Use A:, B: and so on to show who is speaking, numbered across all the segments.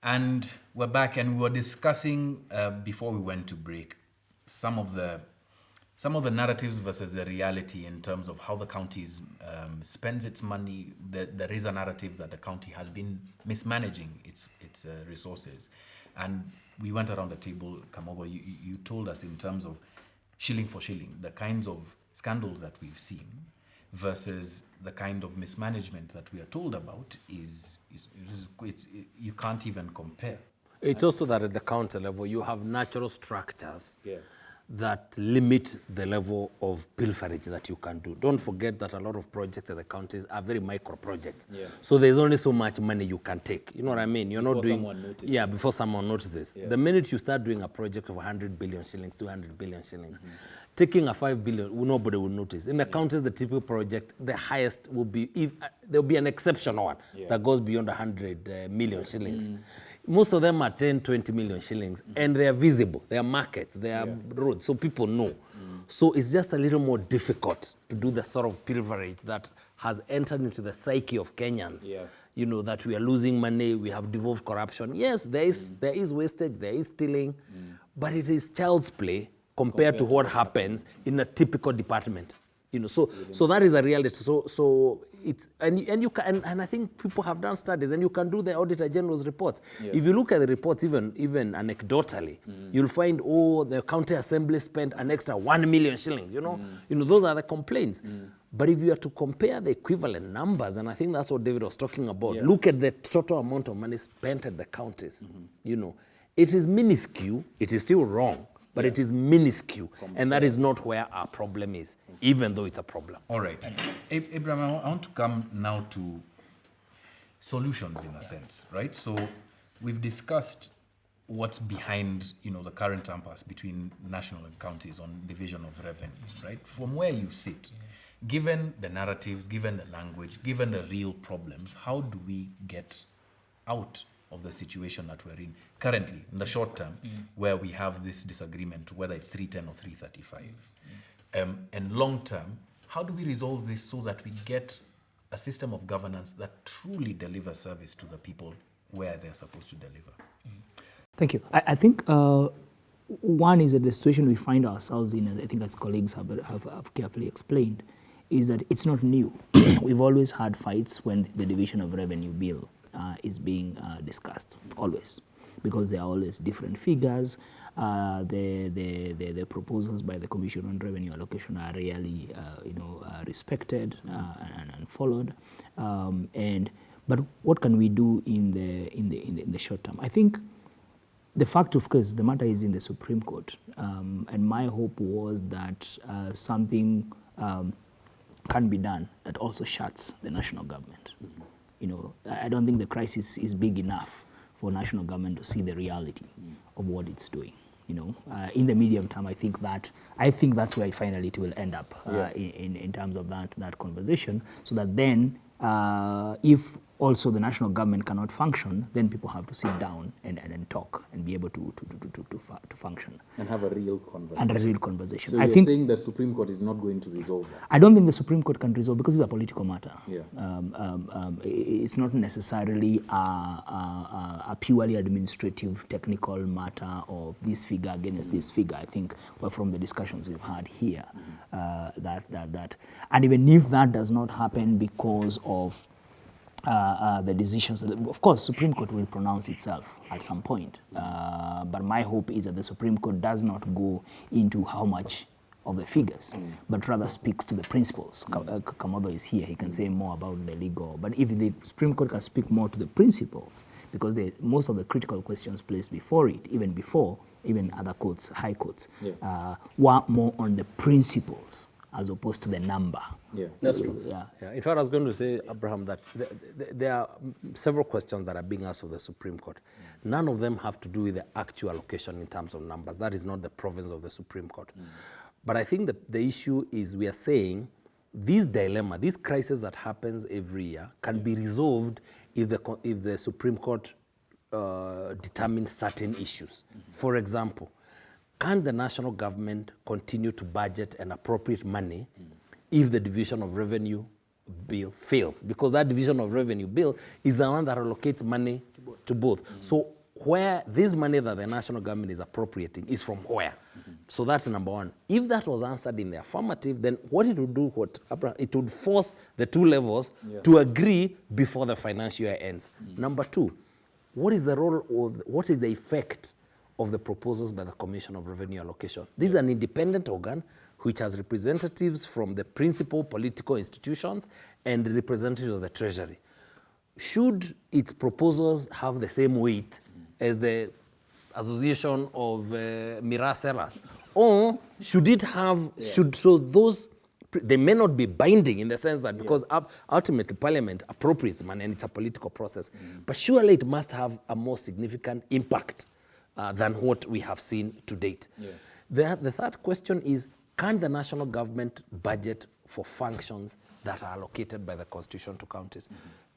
A: And we're back, and we were discussing before we went to break some of the narratives versus the reality in terms of how the county spends its money. There is a narrative that the county has been mismanaging its resources, and we went around the table. Kamogo, you told us in terms of shilling for shilling, the kinds of scandals that we've seen versus the kind of mismanagement that we are told about you can't even compare.
B: It's also that at the county level, you have natural structures that limit the level of pilferage that you can do. Don't forget that a lot of projects at the counties are very micro projects. Yeah. So there's only so much money you can take. You know what I mean? You're before not doing... Someone notices. Yeah, before someone notices. Yeah. The minute you start doing a project of 100 billion shillings, 200 billion shillings, taking a 5 billion, nobody will notice. In the counties, the typical project, the highest will be, there'll be an exceptional one that goes beyond 100 million shillings. Most of them are 10, 20 million shillings, and they are visible. They are markets, they are roads, so people know. So it's just a little more difficult to do the sort of pilferage that has entered into the psyche of Kenyans. You know, that we are losing money, we have devolved corruption. Yes, there is wastage, there is stealing, but it is child's play compared to what happens in a typical department. You know, so that is a reality. So it's and you can and I think people have done studies, and you can do the Auditor General's reports. If you look at the reports, even anecdotally, you'll find the county assembly spent an extra 1 million shillings. You know, those are the complaints. But if you are to compare the equivalent numbers, and I think that's what David was talking about, look at the total amount of money spent at the counties. You know, it is minuscule. It is still wrong. But it is minuscule, and that is not where our problem is, even though it's a problem.
A: All right. Abraham, I want to come now to solutions in a sense, right? So we've discussed what's behind, the current impasse between national and counties on division of revenues, right? From where you sit, given the narratives, given the language, given the real problems, how do we get out of the situation that we're in currently, in the short term, where we have this disagreement, whether it's 310 or 335. And long term, how do we resolve this so that we get a system of governance that truly delivers service to the people where they're supposed to deliver?
C: Thank you. I think one is that the situation we find ourselves in, I think as colleagues have carefully explained, is that it's not new. We've always had fights when the division of revenue bill is being discussed, always, because there are always different figures. The proposals by the Commission on Revenue Allocation are really, respected and followed. But what can we do in the short term? I think the fact, of course, the matter is in the Supreme Court, and my hope was that something can be done that also shuts the national government. I don't think the crisis is big enough for national government to see the reality of what it's doing. In the medium term, I think that's where finally it will end up in terms of that conversation. So that then, if also the national government cannot function, then people have to sit down and talk and be able to function and have a real conversation.
D: So you're saying that Supreme Court is not going to resolve that?
C: I don't think the Supreme Court can resolve, because it's a political matter. It's not necessarily a purely administrative, technical matter of this figure against this figure. I think from the discussions we've had here, that, and even if that does not happen because of the decisions, of course, Supreme Court will pronounce itself at some point. But my hope is that the Supreme Court does not go into how much of the figures, but rather speaks to the principles. Kamodo is here, he can say more about the legal. But if the Supreme Court can speak more to the principles, because most of the critical questions placed before it, even other courts, high courts, were more on the principles as opposed to the number.
B: That's true. In fact, I was going to say, Abraham, that there are several questions that are being asked of the Supreme Court. None of them have to do with the actual allocation in terms of numbers. That is not the province of the Supreme Court. But I think that the issue is, we are saying this dilemma, this crisis that happens every year, can be resolved if the Supreme Court determines certain issues. For example, can the national government continue to budget and appropriate money if the division of revenue bill fails? Because that division of revenue bill is the one that allocates money to both. So where this money that the national government is appropriating is from where? So that's number one. If that was answered in the affirmative, then what it would do, it would force the two levels to agree before the financial year ends. Number two, what is the role of, what is the effect of the proposals by the Commission of Revenue Allocation? This is an independent organ which has representatives from the principal political institutions and representatives of the Treasury. Should its proposals have the same weight as the Association of Mirror Sellers? Or should it have, so those, they may not be binding in the sense that because ultimately Parliament appropriates money and it's a political process, but surely it must have a more significant impact than what we have seen to date. The third question is, can the national government budget for functions that are allocated by the Constitution to counties?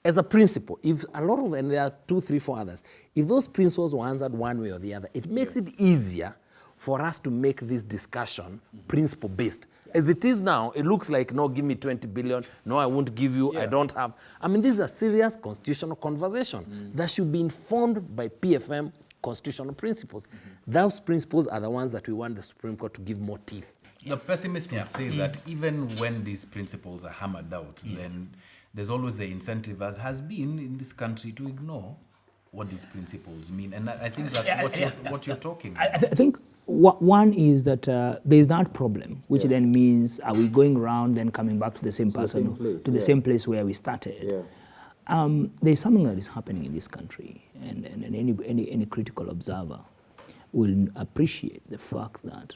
B: As a principle, if a lot of, and there are 2, 3, 4 others, if those principles were answered one way or the other, it makes it easier for us to make this discussion principle-based. As it is now, it looks like, no, give me 20 billion, no, I won't give you, I don't have. I mean, this is a serious constitutional conversation that should be informed by PFM constitutional principles. Those principles are the ones that we want the Supreme Court to give more teeth.
A: The pessimist would say that even when these principles are hammered out, then there's always the incentive, as has been in this country, to ignore what these principles mean. And I think that's what you're talking about.
C: I think one is that there's that problem, which then means are we going around and coming back to the same person, to the same place where we started? There's something that is happening in this country, and any critical observer will appreciate the fact that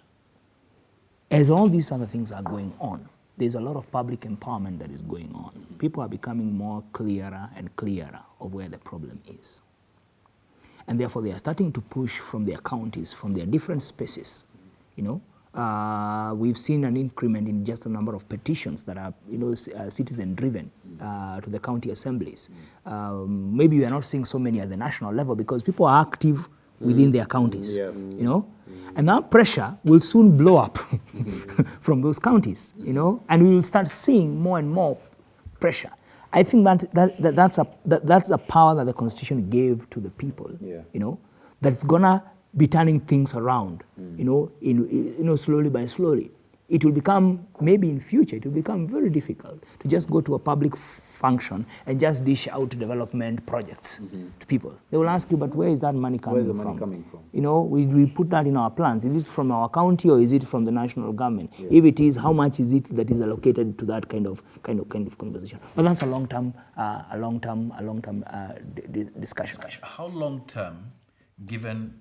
C: as all these other things are going on, there's a lot of public empowerment that is going on. People are becoming more clearer and clearer of where the problem is. And therefore, they are starting to push from their counties, from their different spaces. You know, we've seen an increment in just the number of petitions that are, citizen-driven to the county assemblies. Maybe we are not seeing so many at the national level because people are active within their counties. You know, and that pressure will soon blow up from those counties. You know, and we will start seeing more and more pressure. I think that's a power that the Constitution gave to the people. You know, that's gonna be turning things around. You know, slowly by slowly. It will become, maybe in future, it will become very difficult to just go to a public function and just dish out development projects to people. They will ask you, but where is that money coming from?
D: Where's the money coming from?
C: You know, we put that in our plans. Is it from our county or is it from the national government? If it is, how much is it that is allocated to that kind of conversation? But that's a long-term discussion.
A: How long-term, given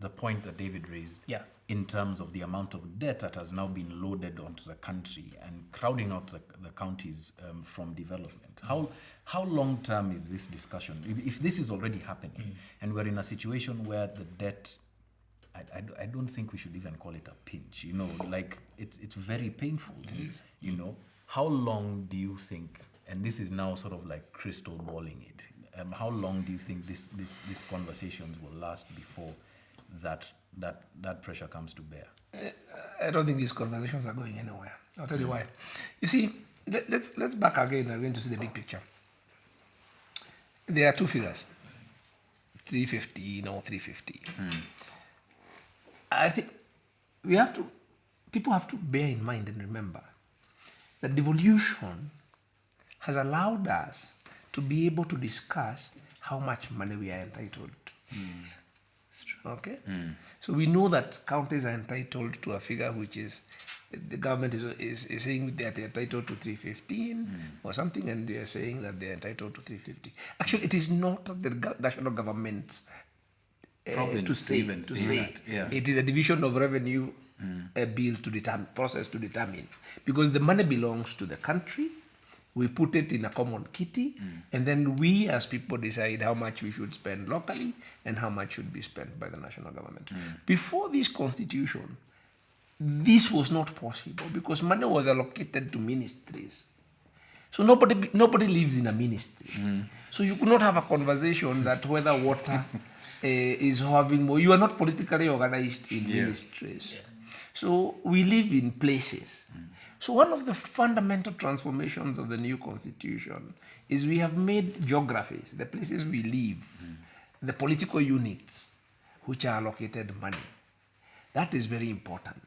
A: the point that David raised, in terms of the amount of debt that has now been loaded onto the country and crowding out the counties from development. How long-term is this discussion? If this is already happening and we're in a situation where the debt, I don't think we should even call it a pinch, you know, like it's very painful, you know. How long do you think, and this is now sort of like crystal balling it, how long do you think these conversations will last before that pressure comes to bear?
E: I don't think these conversations are going anywhere. I'll tell you why. You see, let's back again. I'm going to see the big picture. There are two figures, 350, 350. I think people have to bear in mind and remember that devolution has allowed us to be able to discuss how much money we are entitled to. Okay? So we know that counties are entitled to a figure which is, the government is saying that they're entitled to 315 or something, and they are saying that they're entitled to 350. Actually, it is not the national government's to say that. It is a division of revenue bill to determine, process to determine. Because the money belongs to the country, we put it in a common kitty, and then we as people decide how much we should spend locally and how much should be spent by the national government. Before this constitution, this was not possible because money was allocated to ministries. So nobody lives in a ministry. So you could not have a conversation that whether water is having more. You are not politically organized in ministries. So we live in places. So one of the fundamental transformations of the new constitution is we have made geographies, the places we live, the political units which are allocated money. That is very important.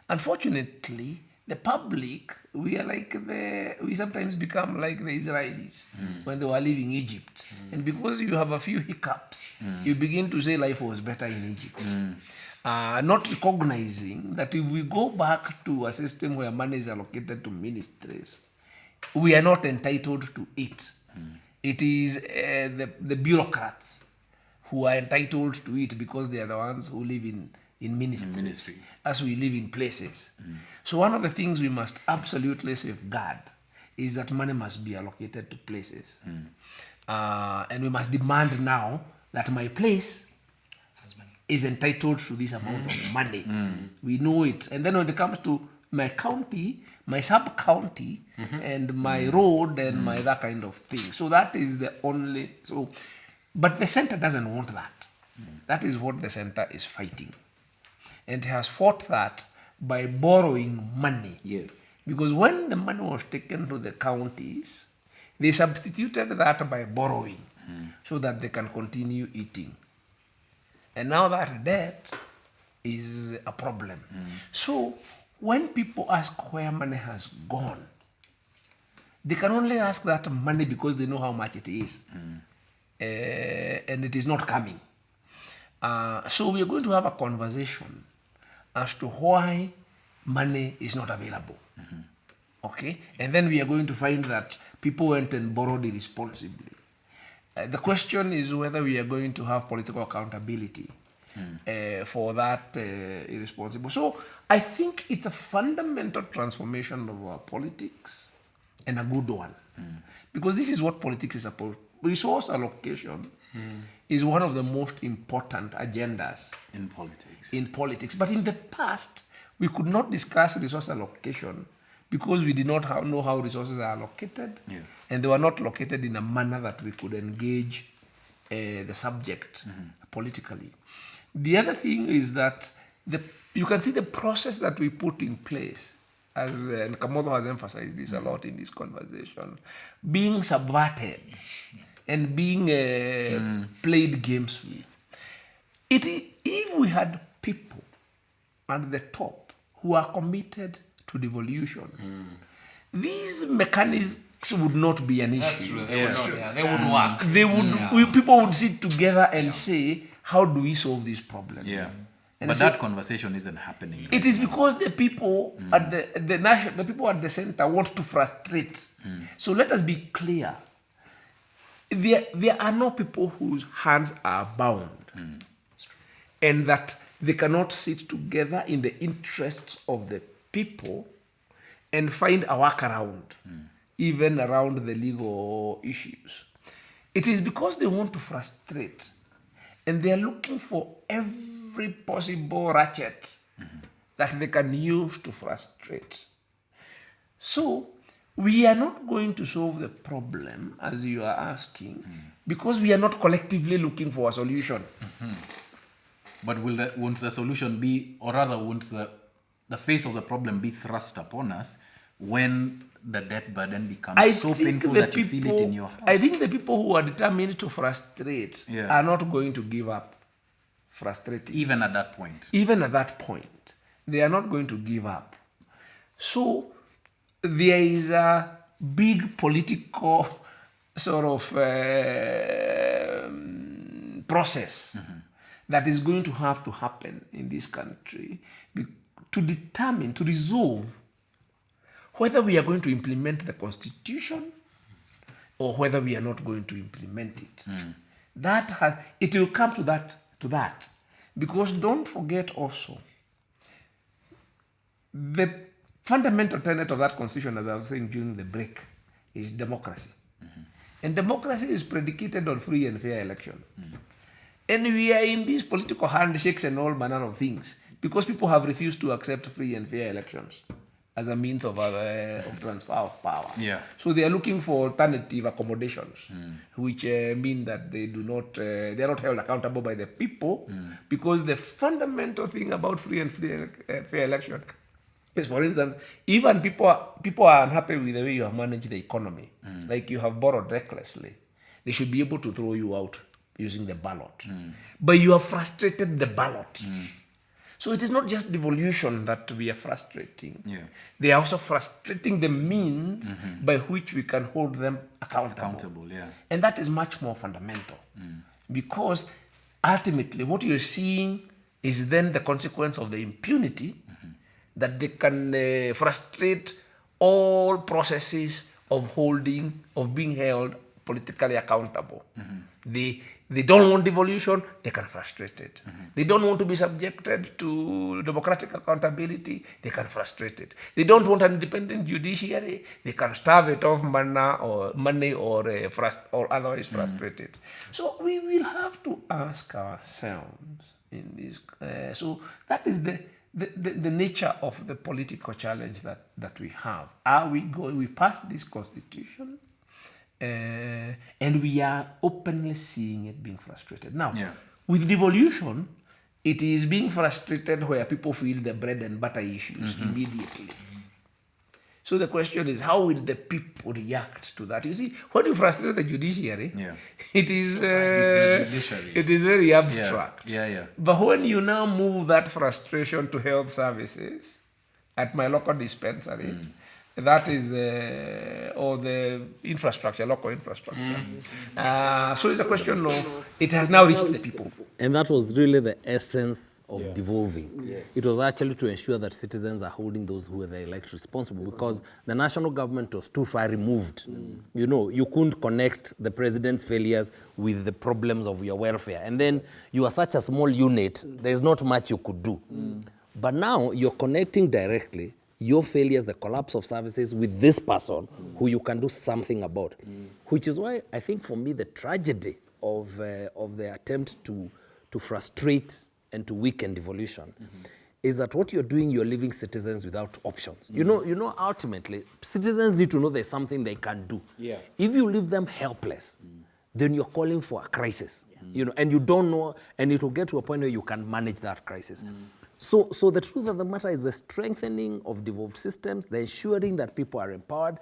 E: Unfortunately, the public, we sometimes become like the Israelis when they were leaving Egypt. And because you have a few hiccups, you begin to say life was better in Egypt. Not recognizing that if we go back to a system where money is allocated to ministries, we are not entitled to it. It is the bureaucrats who are entitled to it because they are the ones who live in ministries, as we live in places. So one of the things we must absolutely safeguard is that money must be allocated to places. And we must demand now that my place is entitled to this amount of money. We know it. And then when it comes to my county, my sub-county, and my road, and my that kind of thing. So that is the only... But the center doesn't want that. That is what the center is fighting. And it has fought that by borrowing money.
D: Yes.
E: Because when the money was taken to the counties, they substituted that by borrowing so that they can continue eating. And now that debt is a problem. So when people ask where money has gone, they can only ask that money because they know how much it is. And it is not coming. So we are going to have a conversation as to why money is not available. Okay? And then we are going to find that people went and borrowed irresponsibly. The question is whether we are going to have political accountability for that irresponsible. So I think it's a fundamental transformation of our politics and a good one. Because this is what politics is about. Resource allocation is one of the most important agendas
A: In politics.
E: in politics. But in the past, we could not discuss resource allocation because we did not know how resources are allocated, and they were not located in a manner that we could engage the subject politically. The other thing is that you can see the process that we put in place, and Kamodo has emphasized this a lot in this conversation, being subverted and being played games with. If we had people at the top who are committed to devolution, these mechanics would not be an issue.
F: That's true. They would work.
E: People would sit together and say, how do we solve this problem?
A: Yeah.
E: And
A: But
E: so
A: that conversation isn't happening.
E: it is because the people at the people at the center want to frustrate. So let us be clear. There are no people whose hands are bound, and that they cannot sit together in the interests of the people and find a workaround, even around the legal issues. It is because they want to frustrate, and they are looking for every possible ratchet that they can use to frustrate. So we are not going to solve the problem, as you are asking, because we are not collectively looking for a solution.
A: But won't the solution be, or rather won't the face of the problem be thrust upon us when the debt burden becomes so painful that you feel it in your house?
E: I think the people who are determined to frustrate are not going to give up frustrating.
A: Even at that point.
E: Even at that point, they are not going to give up. So there is a big political sort of process that is going to have to happen in this country to determine, to resolve whether we are going to implement the Constitution or whether we are not going to implement it. It will come to that. Because don't forget also, the fundamental tenet of that Constitution, as I was saying during the break, is democracy. And democracy is predicated on free and fair election. And we are in these political handshakes and all manner of things because people have refused to accept free and fair elections as a means of transfer of power.
A: Yeah.
E: So they are looking for alternative accommodations, which mean that they are not held accountable by the people, because the fundamental thing about free and fair election is, for instance, even people are unhappy with the way you have managed the economy, like you have borrowed recklessly, they should be able to throw you out using the ballot. But you have frustrated the ballot. So it is not just devolution that we are frustrating. They are also frustrating the means by which we can hold them accountable. And that is much more fundamental. Because ultimately what you're seeing is then the consequence of the impunity that they can frustrate all processes of being held politically accountable. They don't want devolution, they can frustrate it. They don't want to be subjected to democratic accountability, they can frustrate it. They don't want an independent judiciary, they can starve it of money or otherwise frustrate it. So we will have to ask ourselves in this. So that is the nature of the political challenge that we have. We passed this constitution, and we are openly seeing it being frustrated. Now, with devolution, it is being frustrated where people feel the bread and butter issues immediately. So the question is, how will the people react to that? You see, when you frustrate the judiciary, it is very abstract. But when you now move that frustration to health services at my local dispensary, that is, or the infrastructure, local infrastructure. So it's a question of, it has now reached the people.
B: And that was really the essence of devolving. It was actually to ensure that citizens are holding those who they elect responsible, because the national government was too far removed. You know, you couldn't connect the president's failures with the problems of your welfare. And then you are such a small unit, there's not much you could do. But now you're connecting directly your failures, the collapse of services with this person who you can do something about. Which is why I think for me the tragedy of the attempt to frustrate and to weaken devolution is that what you're doing, you're leaving citizens without options. You know, ultimately, citizens need to know there's something they can do. If you leave them helpless, then you're calling for a crisis. You know, and you don't know, and it will get to a point where you can manage that crisis. So the truth of the matter is the strengthening of devolved systems, the ensuring that people are empowered,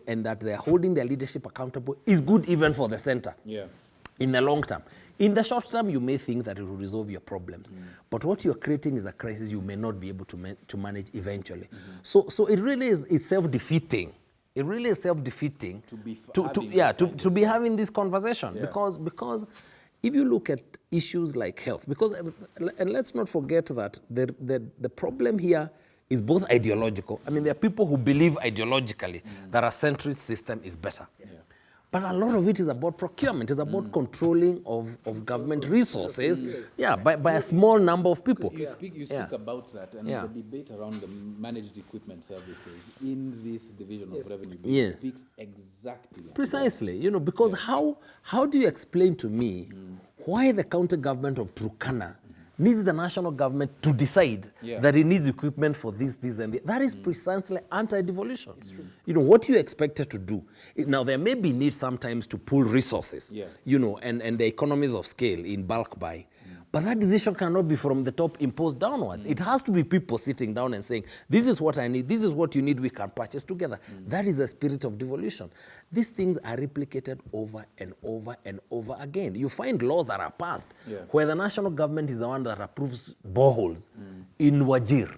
B: and that they're holding their leadership accountable is good even for the center. In the long term. In the short term, you may think that it will resolve your problems. But what you're creating is a crisis you may not be able to manage eventually. So it really is self-defeating. It really is self-defeating to be having this conversation. Because if you look at issues like health, and let's not forget that the problem here is both ideological. I mean, there are people who believe ideologically that a centrist system is better. But a lot of it is about procurement. It's about controlling of government resources by a small number of people.
D: You speak about that, and the debate around the managed equipment services in this division of revenue speaks exactly.
B: Precisely, you know, because how do you explain to me why the county government of Turkana needs the national government to decide that it needs equipment for this, and this? That is precisely anti-devolution. You know, what you expected to do. Now, there may be need sometimes to pool resources, you know, and the economies of scale in bulk buying. But that decision cannot be from the top imposed downwards. It has to be people sitting down and saying, this is what I need, this is what you need, we can purchase together. That is the spirit of devolution. These things are replicated over and over and over again. You find laws that are passed where the national government is the one that approves boreholes in Wajir.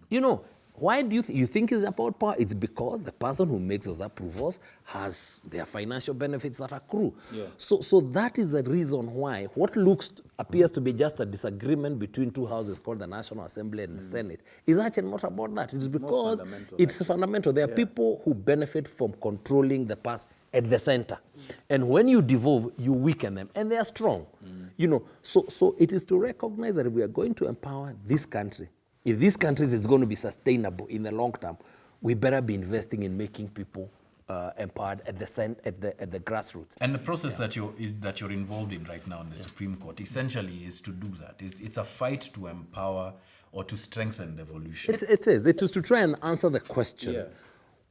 B: You know, why do you think it's about power? It's because the person who makes those approvals has their financial benefits that accrue. So that is the reason why what appears to be just a disagreement between two houses called the National Assembly and the Senate is actually not about that. It's because it's fundamental. There are people who benefit from controlling the past at the center. And when you devolve, you weaken them, and they are strong. You know, so it is to recognize that if we are going to empower this country, if this country is going to be sustainable in the long term, we better be investing in making people empowered at the grassroots.
A: And the process that you're involved in right now in the Supreme Court essentially is to do that. It's a fight to empower or to strengthen devolution.
B: It is. It is to try and answer the question.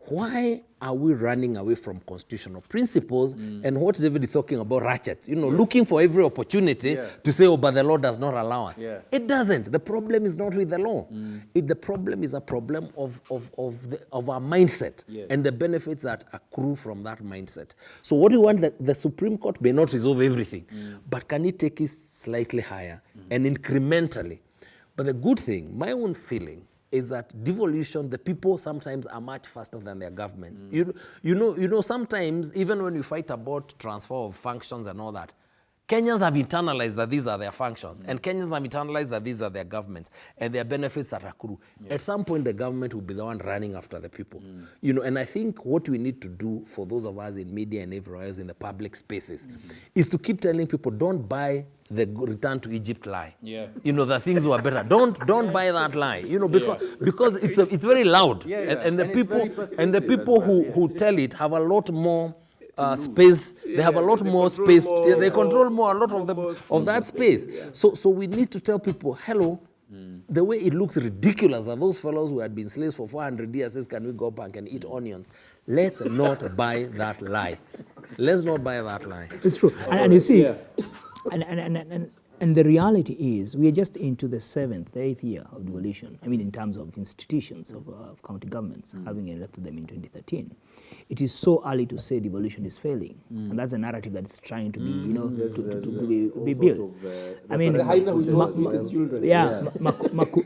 B: why are we running away from constitutional principles and what David is talking about, ratchets, looking for every opportunity to say, oh, but the law does not allow us.
D: Yeah.
B: It doesn't. The problem is not with the law. The problem is a problem of our mindset and the benefits that accrue from that mindset. So what we want, the Supreme Court may not resolve everything, but can it take it slightly higher and incrementally? But the good thing, my own feeling, is that devolution, the people sometimes are much faster than their governments. You know, sometimes, even when we fight about transfer of functions and all that, Kenyans have internalized that these are their functions, and Kenyans have internalized that these are their governments, and their benefits that accrue. At some point, the government will be the one running after the people. And I think what we need to do for those of us in media and everywhere else in the public spaces is to keep telling people, don't buy the return to Egypt lie. That things were better. Don't buy that lie. Because it's very loud, and the people who tell it have a lot more space. They have a lot more space. They control more a lot of that space. So we need to tell people, hello. The way it looks ridiculous that those fellows who had been slaves for 400 years says, can we go back and eat onions? Let's not buy that lie. Let's not buy that lie.
C: It's true. And you see, and the reality is, we are just into the 8th year of devolution. I mean, in terms of institutions of county governments, having elected them in 2013. It is so early to say devolution is failing, and that's a narrative that's trying to be, to be built. I mean,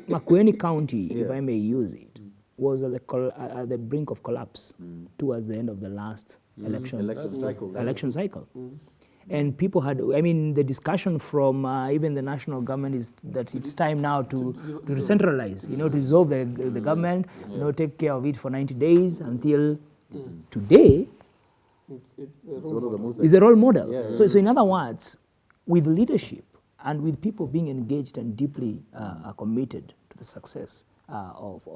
C: Makueni County, if I may use it, was at the brink of collapse towards the end of the last election cycle. And people had, the discussion from even the national government is that it's time now to decentralize, to dissolve the government, take care of it for 90 days until today. It's a role model. So in other words, with leadership and with people being engaged and deeply committed to the success of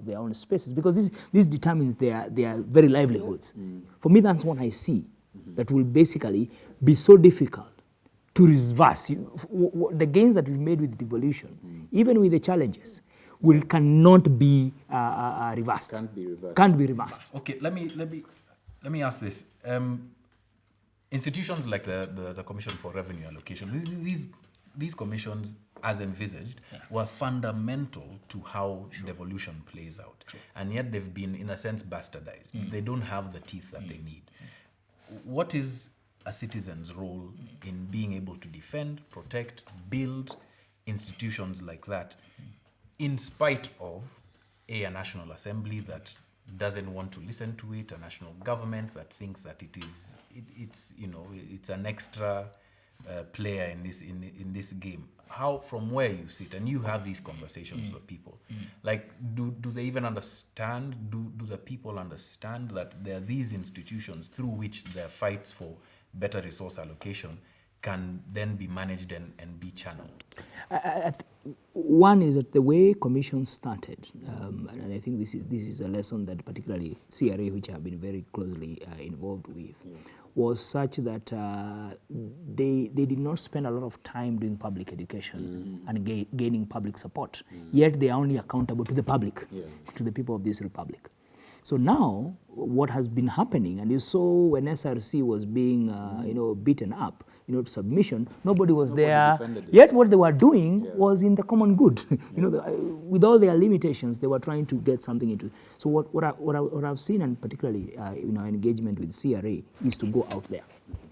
C: their own spaces, because this determines their very livelihoods. For me, that's what I see. That will basically be so difficult to reverse. The gains that we've made with devolution, even with the challenges, cannot be reversed. Can't be reversed.
A: Okay, let me ask this. Institutions like the Commission for Revenue Allocation, these commissions, as envisaged, were fundamental to how devolution plays out. And yet they've been, in a sense, bastardized. They don't have the teeth that they need. What is a citizen's role in being able to defend, protect, build institutions like that, in spite of a national assembly that doesn't want to listen to it, a national government that thinks that it's an extra player in this game? How, from where you sit and you have these conversations with people, like do they even understand? Do the people understand that there are these institutions through which their fights for better resource allocation can then be managed and be channeled?
C: One is that the way commissions started, and I think this is a lesson that particularly CRA, which I have been very closely involved with, was such that they did not spend a lot of time doing public education and gaining public support. Yet they are only accountable to the public, to the people of this republic. So now, what has been happening, and you saw when SRC was being, beaten up, to submission, nobody was there. Yet what they were doing was in the common good. With all their limitations, they were trying to get something into. So what I've seen, and particularly engagement with CRA, is to go out there.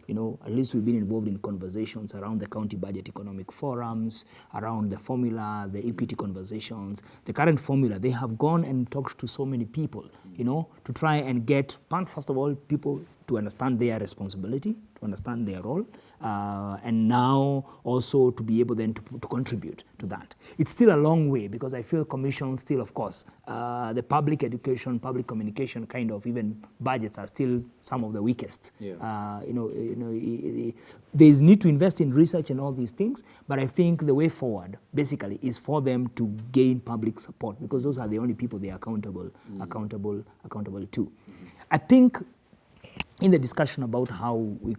C: At least we've been involved in conversations around the county budget economic forums, around the formula, the equity conversations. The current formula, they have gone and talked to so many people, to try and get, first of all, people to understand their responsibility, to understand their role, and now also to be able then to contribute to that. It's still a long way, because I feel commission still, of course, the public education, public communication kind of even budgets are still some of the weakest. There's need to invest in research and all these things, but I think the way forward basically is for them to gain public support, because those are the only people they are accountable to. I think in the discussion about how we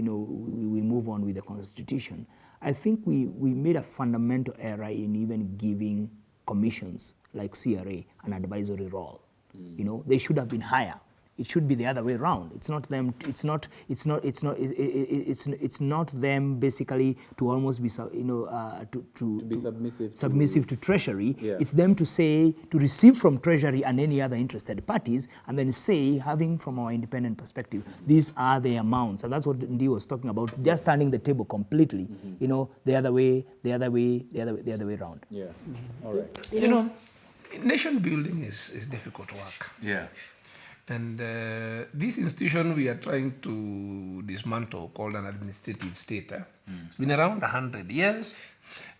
C: move on with the Constitution, I think we made a fundamental error in even giving commissions like CRA an advisory role. You know, they should have been higher. It should be the other way around. It's not them. It's not them basically to almost be to
D: be
C: submissive to Treasury.
D: Yeah.
C: It's them to say to receive from Treasury and any other interested parties, and then say, having from our independent perspective, these are the amounts, and that's what Ndi was talking about. Just turning the table completely. You know, the other way around.
D: Yeah. All right.
E: You know, nation building is difficult work.
F: Yeah.
E: And this institution we are trying to dismantle, called an administrative state, it's been around 100 years.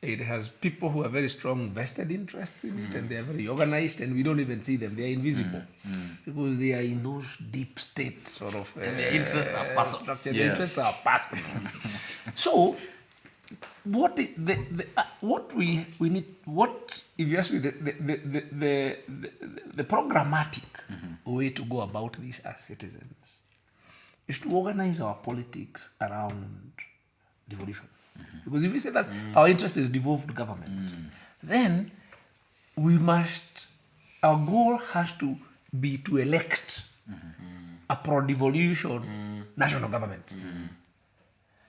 E: It has people who have very strong vested interests in it, and they are very organized, and we don't even see them. They are invisible because they are in those deep state sort of
F: And their interests are personal.
E: structure. Their interests are personal. So, what we need, what if you ask me the programmatic way to go about this as citizens is to organize our politics around devolution. Because if we say that our interest is devolved government, then our goal has to be to elect a pro-devolution national government.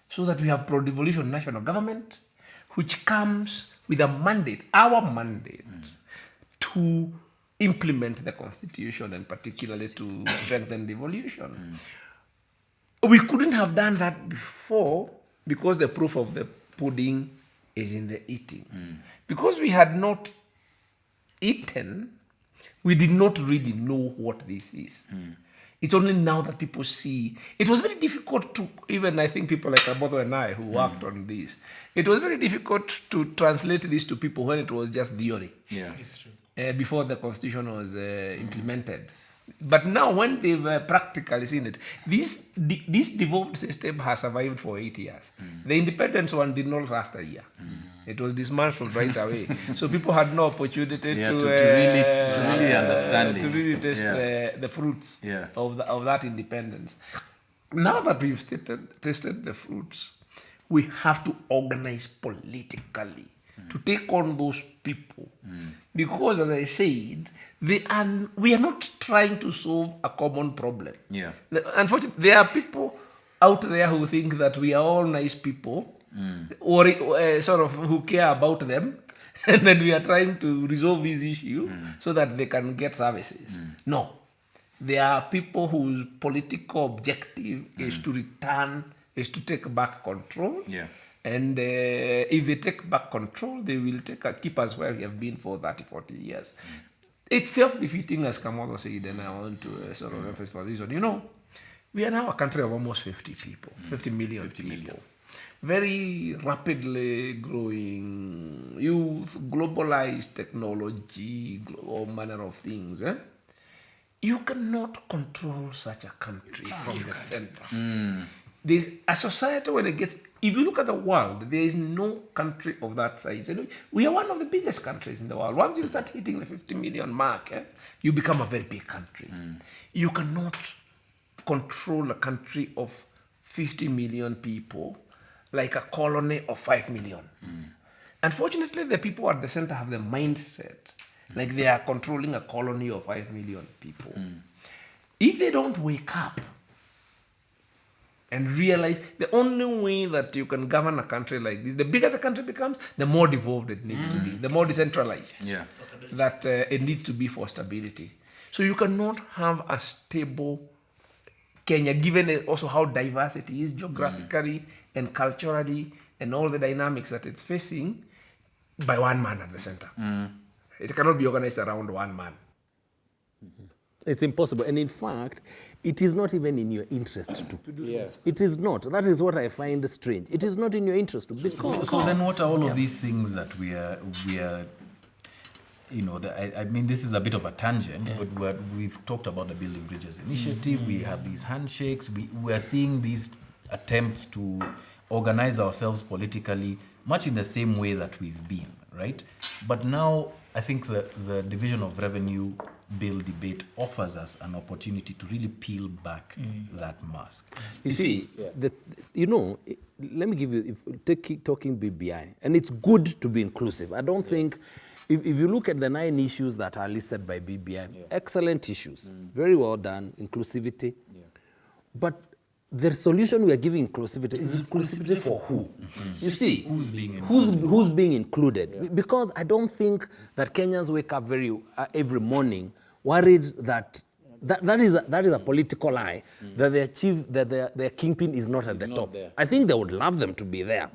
E: So that we have pro-devolution national government, which comes with a mandate, our mandate, to implement the constitution and particularly to strengthen devolution. We couldn't have done that before because the proof of the pudding is in the eating. Because we had not eaten, we did not really know what this is. It's only now that people see. It was very difficult to, even I think people like Abodo and I who worked on this, it was very difficult to translate this to people when it was just theory.
F: Yeah.
G: It's true.
E: Before the constitution was implemented. But now when they've practically seen it, this devolved system has survived for 8 years. The independence one did not last a year. It was dismantled right away. So people had no opportunity to
F: really understand
E: to
F: it.
E: really taste the fruits of that independence. Now that we've tasted the fruits, we have to organize politically to take on those people. Because, as I said, we are not trying to solve a common problem.
F: Yeah.
E: Unfortunately, there are people out there who think that we are all nice people, or sort of who care about them, and then we are trying to resolve this issue so that they can get services. No. There are people whose political objective is to take back control.
F: Yeah.
E: And if they take back control, they will keep us where we have been for 30, 40 years. It's self-defeating, as Kamodo said, and I want to sort of emphasize for this one. You know, we are now a country of almost 50 people, 50 million people. Very rapidly growing youth, globalized technology, all manner of things. You cannot control such a country from the center. There's a society when it gets, if you look at the world, there is no country of that size. We are one of the biggest countries in the world. Once you start hitting the 50 million mark, you become a very big country. You cannot control a country of 50 million people like a colony of 5 million. Unfortunately, the people at the center have the mindset like they are controlling a colony of 5 million people. If they don't wake up and realize the only way that you can govern a country like this, the bigger the country becomes, the more devolved it needs to be, the more decentralized that it needs to be for stability. So you cannot have a stable Kenya, given also how diverse it is geographically and culturally and all the dynamics that it's facing, by one man at the center. It cannot be organized around one man.
B: It's impossible. And in fact, it is not even in your interest to do so. It is not. That is what I find strange. It is not in your interest to.
A: So then what are all of these things that we are you know, I mean, this is a bit of a tangent, but we've talked about the Building Bridges initiative. We have these handshakes. We are seeing these attempts to organize ourselves politically, much in the same way that we've been, right? But now I think the division of revenue bill debate offers us an opportunity to really peel back that mask.
B: You see, you know, talking BBI, and it's good to be inclusive. I don't think if you look at the 9 issues that are listed by BBI, excellent issues, very well done, inclusivity. But the solution we are giving inclusivity is inclusivity for who? You see, who's being included? Because I don't think that Kenyans wake up every morning worried that that is a political lie, that their kingpin is not at the top. I think they would love them to be there.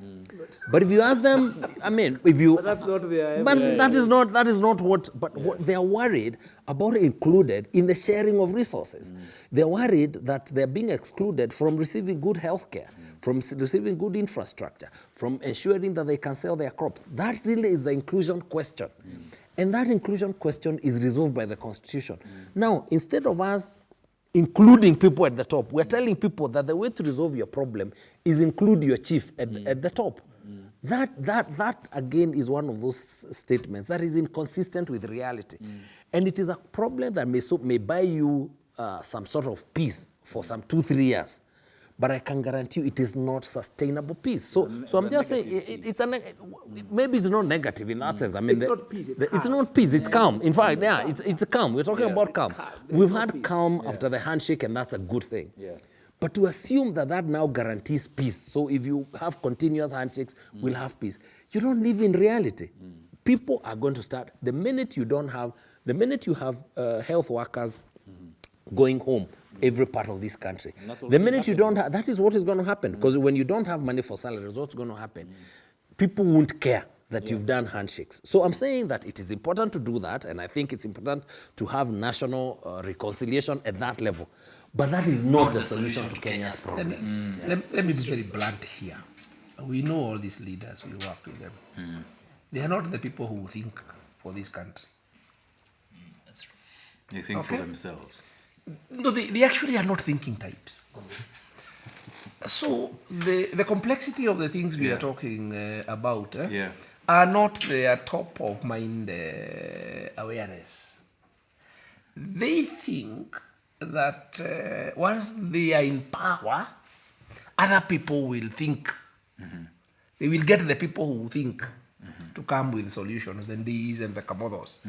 B: But if you ask them, I mean, but
D: that's not their
B: that is not what, what they are worried about included in the sharing of resources. They're worried that they're being excluded from receiving good health care, from receiving good infrastructure, from ensuring that they can sell their crops. That really is the inclusion question. And that inclusion question is resolved by the Constitution. Now, instead of us including people at the top, we're telling people that the way to resolve your problem is include your chief at the top. That again is one of those statements that is inconsistent with reality. And it is a problem that may buy you some sort of peace for some 2-3 years. But I can guarantee you it is not sustainable peace. So I'm just saying, maybe it's not negative in that sense. I mean,
D: it's not peace,
B: it's not peace, it's calm. In fact, it's calm. We're talking about calm. We've had calm after the handshake, and that's a good thing. But to assume that now guarantees peace, so if you have continuous handshakes, we'll have peace. You don't live in reality. People are going to start, the minute you have health workers going home, every part of this country. The minute you don't have, that is what is going to happen. Because when you don't have money for salaries, what's going to happen? People won't care that you've done handshakes. So I'm saying that it is important to do that, and I think it's important to have national reconciliation at that level. But that is not the solution to Kenya's problem.
E: Let me be very blunt here. We know all these leaders, we work with them. They are not the people who think for this country.
F: That's true. They think for themselves.
E: No, they actually are not thinking types. So the complexity of the things we are talking about are not their top of mind awareness. They think that once they are in power, other people will think. They will get the people who think to come with solutions, then these and the Kamodos.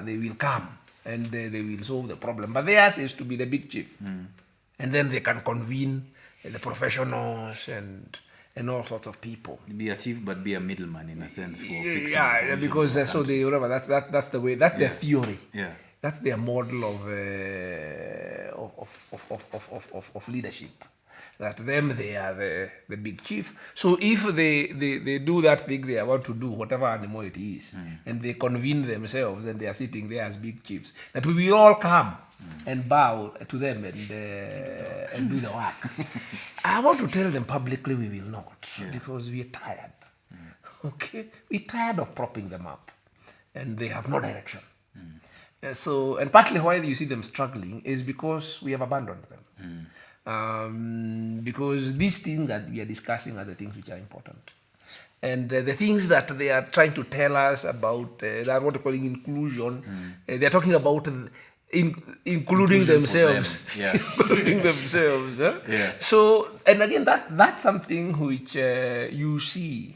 E: They will come. And they will solve the problem. But theirs is to be the big chief. And then they can convene the professionals and all sorts of people.
F: Be a chief, but be a middleman in a sense for fixing
E: Yeah, because so they, whatever, that's the way, that's their theory. That's their model of leadership. That they are the big chief. So if they do that thing they want to do, whatever animal it is, and they convene themselves and they are sitting there as big chiefs, that we will all come and bow to them and do the work. I want to tell them publicly we will not, because we are tired. Okay? We're tired of propping them up, and they have no direction. So, and partly why you see them struggling is because we have abandoned them. Because these things that we are discussing are the things which are important. And the things that they are trying to tell us about, that what they're calling inclusion, they're talking about including themselves. Including themselves. So, and again, that's something which you see,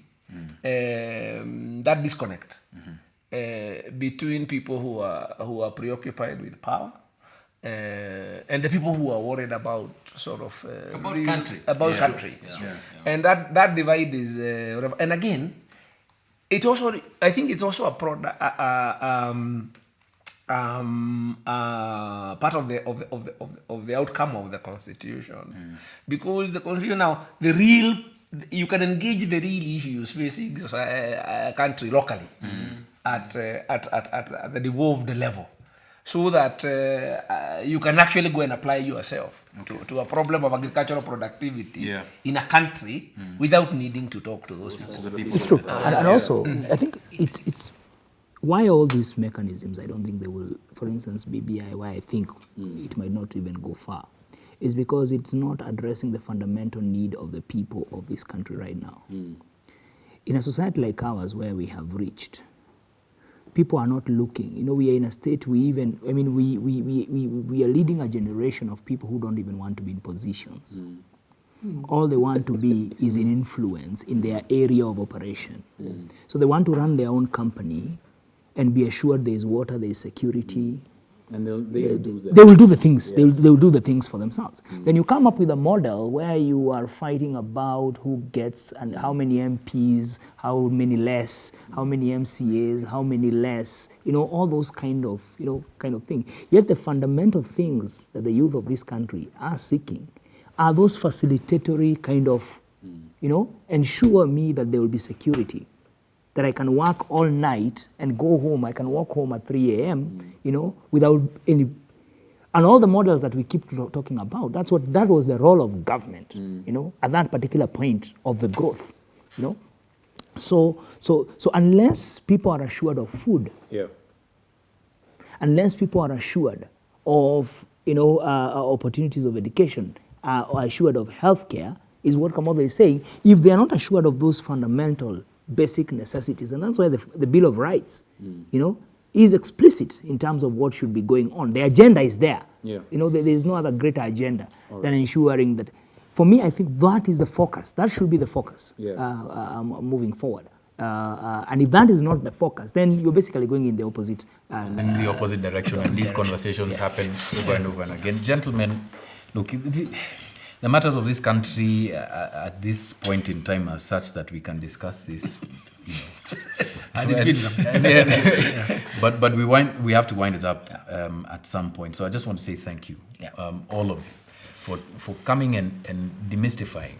E: that disconnect between people who are preoccupied with power and the people who are worried about sort of
F: country.
E: And that divide is and again, it also, I think it's also a product, part of the outcome of the Constitution, because the Constitution now, you can engage the real issues facing a country locally at the devolved level, so that you can actually go and apply yourself to a problem of agricultural productivity in a country without needing to talk to those people.
C: It's true. And also, I think it's why all these mechanisms, I don't think they will, for instance, BBI, why I think it might not even go far, is because it's not addressing the fundamental need of the people of this country right now. In a society like ours, where we have reached, people are not looking. You know, we are in a state we are leading a generation of people who don't even want to be in positions. All they want to be is in influence in their area of operation. So they want to run their own company and be assured there is water, there is security.
D: And they'll do that.
C: They will do the things. Yeah. They will do the things for themselves. Then you come up with a model where you are fighting about who gets and how many MPs, how many less, how many MCAs, how many less. All those kind of thing. Yet the fundamental things that the youth of this country are seeking are those facilitatory kind of, ensure me that there will be security. That I can work all night and go home. I can walk home at 3 a.m., without any... And all the models that we keep talking about, that was the role of government, at that particular point of the growth, So unless people are assured of food, unless people are assured of, opportunities of education, or assured of healthcare, is what Kamotho is saying. If they are not assured of those fundamental basic necessities, and that's why the Bill of Rights, is explicit in terms of what should be going on. The agenda is there. There is no other greater agenda than ensuring that. For me, I think that is the focus. That should be the focus moving forward. And if that is not the focus, then you're basically going in the opposite.
A: In the opposite direction, and these conversations happen over and over and again. Gentlemen, look. The matters of this country at this point in time are such that we can discuss this, but we have to wind it up at some point. So I just want to say thank you, all of you, for coming and demystifying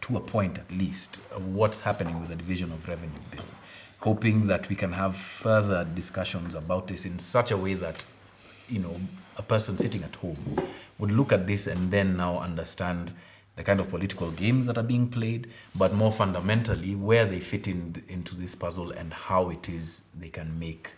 A: to a point at least what's happening with the Division of Revenue Bill. Hoping that we can have further discussions about this in such a way that a person sitting at home would look at this and then now understand the kind of political games that are being played, but more fundamentally where they fit into this puzzle and how it is they can make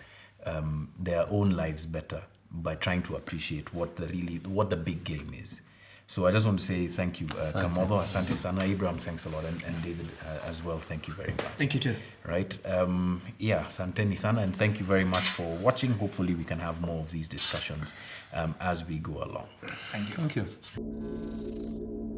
A: their own lives better by trying to appreciate what the big game is. So I just want to say thank you, Kamotho, Asante Sana, Abraham, thanks a lot, and David as well. Thank you very much.
E: Thank you too.
A: Right? Asante Sana, and thank you very much for watching. Hopefully we can have more of these discussions as we go along.
E: Thank you.
A: Thank you.